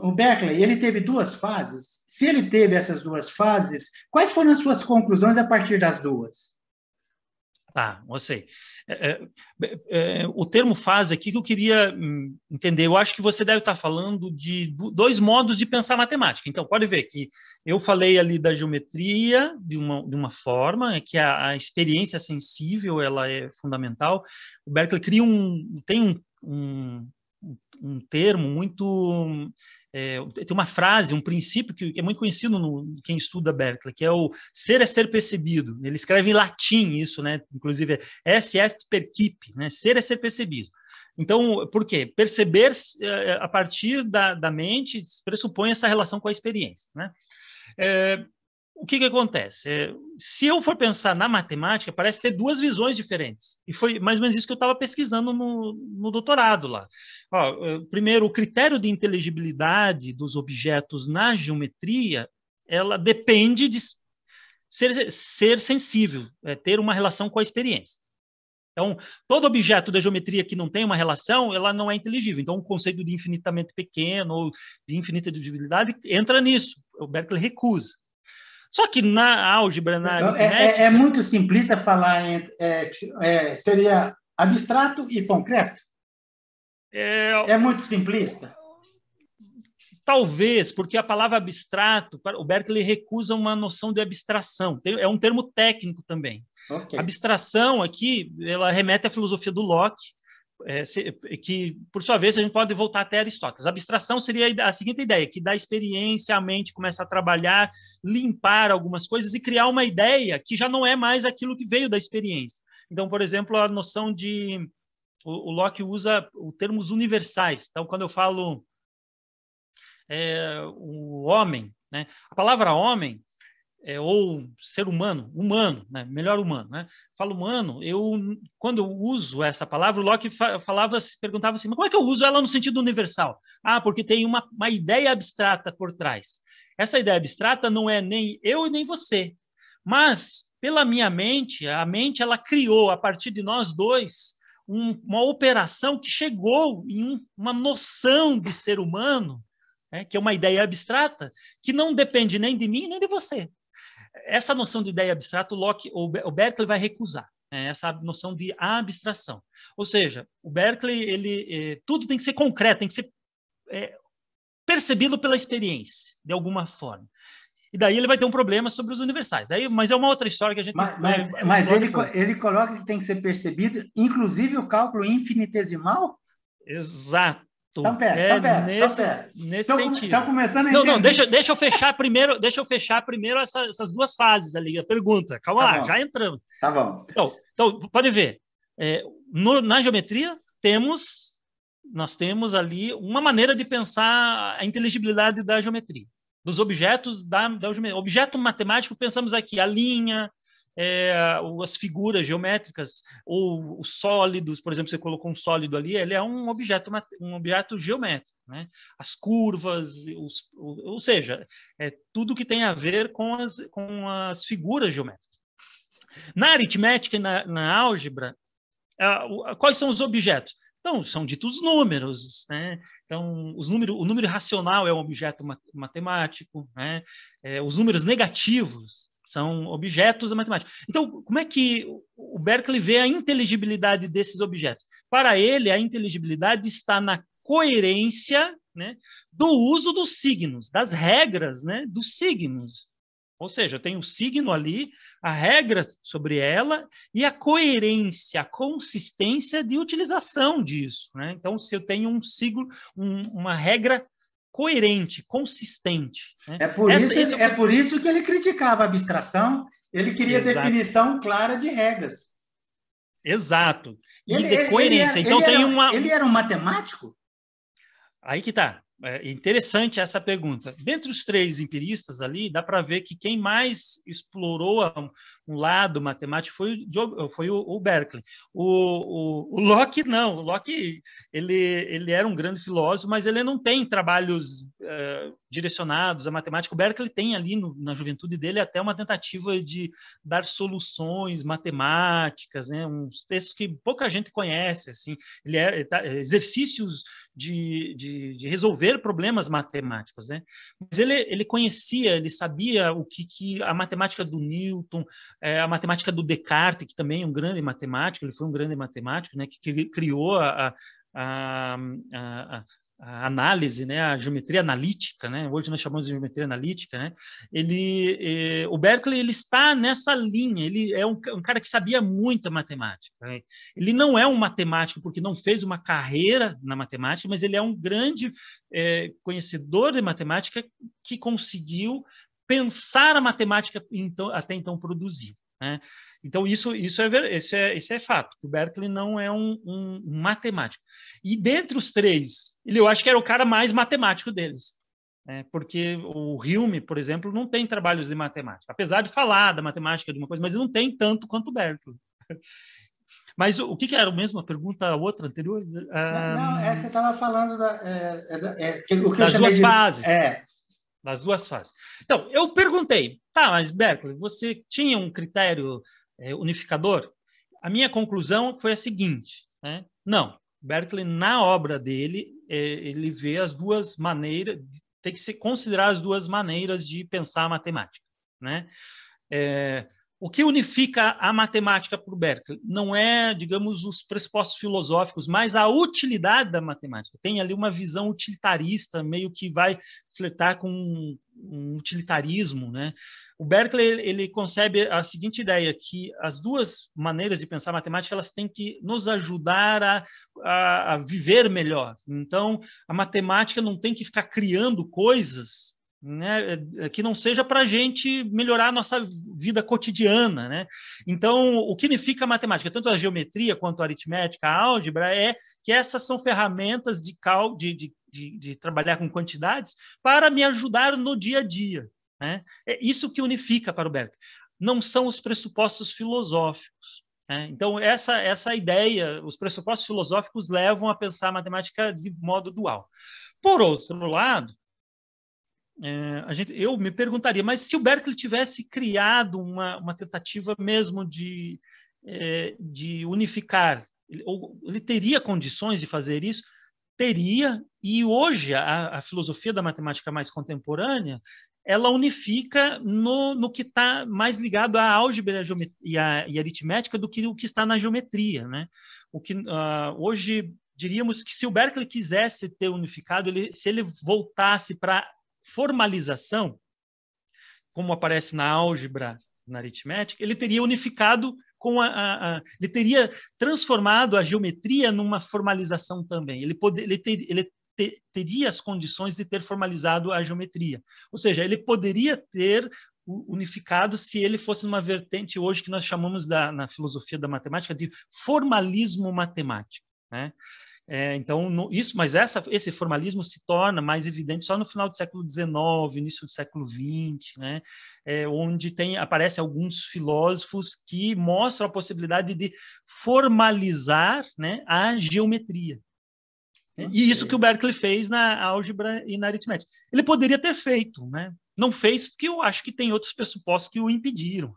o Berkeley, ele teve duas fases. Se ele teve essas duas fases, quais foram as suas conclusões a partir das duas? Tá, eu sei. O termo fase aqui que eu queria entender, eu acho que você deve estar falando de dois modos de pensar matemática. Então, pode ver que eu falei ali da geometria de uma forma, que a experiência sensível ela é fundamental. O Berkeley tem um termo muito... tem uma frase, um princípio que é muito conhecido quem estuda Berkeley, que é o ser é ser percebido. Ele escreve em latim isso, né? Inclusive é esse est percipi, né? Ser é ser percebido. Então, por quê? Perceber a partir da mente pressupõe essa relação com a experiência, né? O que acontece? Se eu for pensar na matemática, parece ter duas visões diferentes. E foi mais ou menos isso que eu estava pesquisando no doutorado lá. Primeiro, o critério de inteligibilidade dos objetos na geometria, ela depende de ser sensível, ter uma relação com a experiência. Então, todo objeto da geometria que não tem uma relação, ela não é inteligível. Então, o conceito de infinitamente pequeno ou de infinita divisibilidade entra nisso. O Berkeley recusa. Só que na álgebra, na aritmética... É muito simplista falar seria abstrato e concreto? É muito simplista? Talvez, porque a palavra abstrato, o Berkeley recusa uma noção de abstração. É um termo técnico também. Okay. Abstração aqui, ela remete à filosofia do Locke, que, por sua vez, a gente pode voltar até Aristóteles. A abstração seria a seguinte ideia, que da experiência a mente começa a trabalhar, limpar algumas coisas e criar uma ideia que já não é mais aquilo que veio da experiência. Então, por exemplo, a noção de... O Locke usa os termos universais. Então, quando eu falo o homem, né? A palavra homem, ou ser humano, né? Melhor humano, né? Falo humano, quando eu uso essa palavra, o Locke perguntava assim, mas como é que eu uso ela no sentido universal? Porque tem uma ideia abstrata por trás. Essa ideia abstrata não é nem eu e nem você, mas pela minha mente, a mente ela criou a partir de nós dois uma operação que chegou em uma noção de ser humano, que é uma ideia abstrata, que não depende nem de mim nem de você. Essa noção de ideia abstrata, o Berkeley vai recusar, essa noção de abstração. Ou seja, o Berkeley, tudo tem que ser concreto, tem que ser percebido pela experiência, de alguma forma. E daí ele vai ter um problema sobre os universais. Mas é uma outra história que a gente... Mas ele coloca que tem que ser percebido, inclusive o cálculo infinitesimal? Exato. Então, pera. Nesse sentido. Estão começando a entender. Não, deixa eu fechar primeiro essas duas fases ali, a pergunta. Calma lá, já entramos. Tá bom. Então pode ver. Na geometria, nós temos ali uma maneira de pensar a inteligibilidade da geometria, dos objetos da geometria. Objeto matemático, pensamos aqui a linha, as figuras geométricas, ou os sólidos, por exemplo, você colocou um sólido ali, ele é um objeto geométrico, né? As curvas, ou seja, tudo que tem a ver com as figuras geométricas. Na aritmética e na álgebra, quais são os objetos? Então, são ditos números, né? Então, o número racional é um objeto matemático, né? Os números negativos são objetos da matemática. Então, como é que o Berkeley vê a inteligibilidade desses objetos? Para ele, a inteligibilidade está na coerência, né, do uso dos signos, das regras, né, dos signos. Ou seja, eu tenho o signo ali, a regra sobre ela e a coerência, a consistência de utilização disso, né? Então, se eu tenho um signo, uma regra coerente, consistente. Né? É por isso que ele criticava a abstração, ele queria definição clara de regras. Exato. E de coerência. Ele era um matemático? Aí que está. É interessante essa pergunta. Dentre os três empiristas ali, dá para ver que quem mais explorou um lado matemático foi o Berkeley. O Locke não. O Locke ele era um grande filósofo, mas ele não tem trabalhos direcionados à matemática. O Berkeley tem ali na juventude dele até uma tentativa de dar soluções matemáticas, né? Uns textos que pouca gente conhece, assim. Exercícios de resolver problemas matemáticos, né? Mas ele conhecia, ele sabia o que a matemática do Newton, a matemática do Descartes, que também é um grande matemático, ele foi um grande matemático, né? Que criou a análise, né, a geometria analítica, né, hoje nós chamamos de geometria analítica, né, o Berkeley ele está nessa linha, ele é um cara que sabia muito a matemática, né? Ele não é um matemático porque não fez uma carreira na matemática, mas ele é um grande conhecedor de matemática que conseguiu pensar a matemática até então produzida, né? Então, isso é fato, que o Berkeley não é um matemático. E dentre os três, eu acho que era o cara mais matemático deles, né? Porque o Hume, por exemplo, não tem trabalhos de matemática, apesar de falar da matemática de uma coisa, mas ele não tem tanto quanto o Berkeley. Mas o que era mesmo a pergunta, a outra anterior? Não, você estava falando o que das duas fases. Das duas fases. Então, eu perguntei, tá, mas Berkeley, você tinha um critério unificador? A minha conclusão foi a seguinte, né? Não, Berkeley, na obra dele, ele vê as duas maneiras, tem que se considerar as duas maneiras de pensar a matemática, né? O que unifica a matemática para o Berkeley não é, digamos, os pressupostos filosóficos, mas a utilidade da matemática. Tem ali uma visão utilitarista, meio que vai flertar com um utilitarismo, né? O Berkeley ele concebe a seguinte ideia, que as duas maneiras de pensar matemática elas têm que nos ajudar a viver melhor. Então, a matemática não tem que ficar criando coisas, né, que não seja para a gente melhorar a nossa vida cotidiana, né? Então, o que unifica a matemática, tanto a geometria quanto a aritmética, a álgebra, é que essas são ferramentas de trabalhar com quantidades para me ajudar no dia a dia, né? É isso que unifica para o Berkeley. Não são os pressupostos filosóficos, né? Então, essa ideia, os pressupostos filosóficos levam a pensar a matemática de modo dual. Por outro lado, eu me perguntaria, mas se o Berkeley tivesse criado uma tentativa mesmo de unificar, ele teria condições de fazer isso? Teria, e hoje a filosofia da matemática mais contemporânea, ela unifica no que está mais ligado à álgebra e aritmética do que o que está na geometria, né? Hoje, diríamos que se o Berkeley quisesse ter unificado, se ele voltasse para formalização, como aparece na álgebra, na aritmética, ele teria unificado ele teria transformado a geometria numa formalização também. Ele teria as condições de ter formalizado a geometria. Ou seja, ele poderia ter unificado se ele fosse numa vertente hoje que nós chamamos na filosofia da matemática de formalismo matemático, né? Então, mas esse formalismo se torna mais evidente só no final do século XIX, início do século XX, né? Onde aparecem alguns filósofos que mostram a possibilidade de formalizar, né, a geometria. Okay. E isso que o Berkeley fez na álgebra e na aritmética. Ele poderia ter feito, né? Não fez porque eu acho que tem outros pressupostos que o impediram.